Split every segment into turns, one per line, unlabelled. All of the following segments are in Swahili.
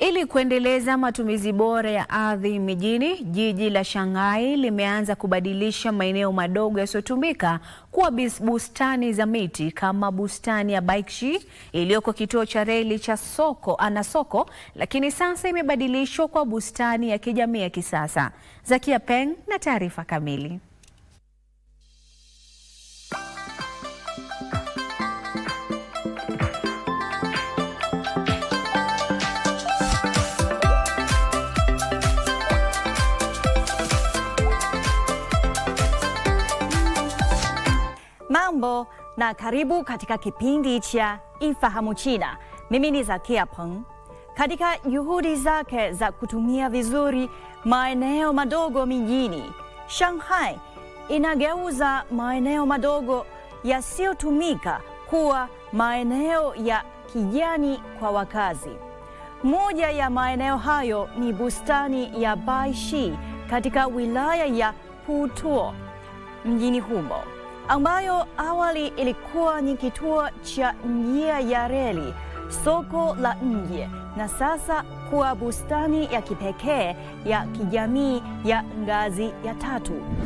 Ili kuendeleza matumizi bora ya ardhi mijini, jiji la Shanghai limeanza kubadilisha maeneo madogo yasiyotumika kuwa bustani za miti, kama bustani ya Baixi iliyoko kituo cha reli cha soko, lakini sasa imebadilishwa kwa bustani ya kijamii ya kisasa. Zakia Peng na taarifa kamili.
Mambo na karibu katika kipindi cha Ifahamu China. Mimi ni Zakia Peng. Katika juhudi zake za kutumia vizuri maeneo madogo mijini, Shanghai inageuza maeneo madogo yasiyotumika kuwa maeneo ya kijani kwa wakazi. Moja ya maeneo hayo ni bustani ya Baixi katika wilaya ya Putuo mjini humo, ambayo awali ilikuwa ni kituo cha njia ya reli, soko la nje, na sasa kuwa bustani ya kipekee ya kijamii ya ngazi ya 3.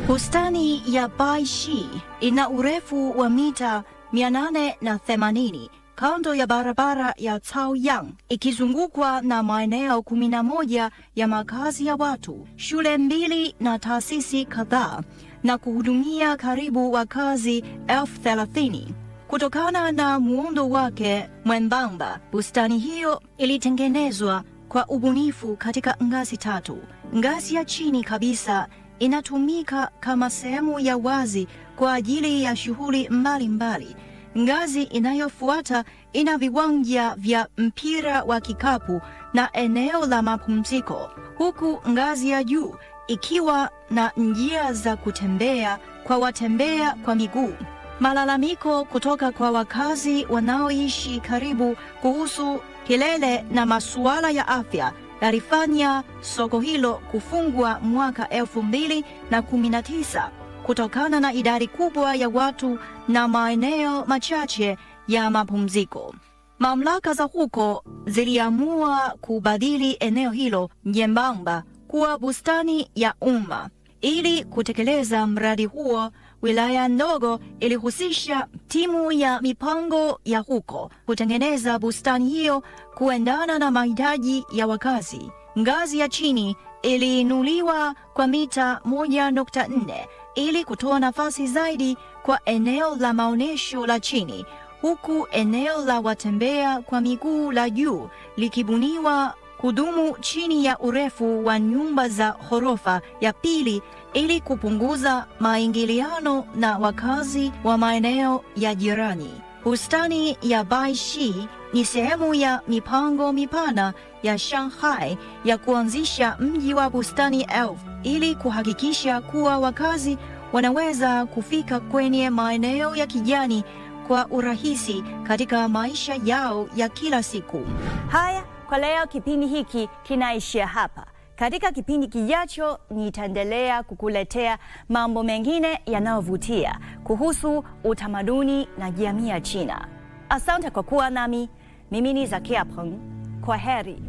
Bustani ya Baixi ina urefu wa mita 880 kando ya barabara ya Caoyang, ikizungukwa na maeneo 11 ya makazi ya watu, shule 2 na taasisi kadhaa, na kuhudumia karibu wakazi 30,000. Kutokana na muundo wake mwembamba, bustani hiyo ilitengenezwa kwa ubunifu katika ngazi 3. Ngazi ya chini kabisa inatumika kama sehemu ya wazi kwa ajili ya shughuli mbalimbali. Ngazi inayofuata ina viwanja vya mpira wa kikapu na eneo la mapumziko, huku ngazi ya juu ikiwa na njia za kutembea kwa watembea kwa miguu. Malalamiko kutoka kwa wakazi wanaoishi karibu kuhusu kelele na masuala ya afya yalifanya soko hilo kufungwa mwaka 2019 kutokana na idadi kubwa ya watu na maeneo machache ya mapumziko. Mamlaka za huko ziliamua kubadili eneo hilo nyembamba kuwa bustani ya umma. Ili kutekeleza mradi huo, wilaya ndogo ilihusisha timu ya mipango ya huko kutengeneza bustani hiyo kuendana na mahitaji ya wakazi. Ngazi ya chini iliinuliwa kwa mita 1.4 ili kutoa nafasi zaidi kwa eneo la maonyesho la chini, huku eneo la watembea kwa miguu la juu likibuniwa kudumu chini ya urefu wa nyumba za ghorofa ya pili ili kupunguza maingiliano na wakazi wa maeneo ya jirani. Bustani ya Baixi ni sehemu ya mipango mipana ya Shanghai ya kuanzisha mji wa bustani elfu ili kuhakikisha kuwa wakazi wanaweza kufika kwenye maeneo ya kijani kwa urahisi katika maisha yao ya kila siku.
Haya, kwa leo kipindi hiki kinaishia hapa. Katika kipindi kijacho nitaendelea kukuletea mambo mengine yanayovutia kuhusu utamaduni na jamii ya China. Asante kwa kuwa nami. Mimi ni Zakia Peng. Kwaheri.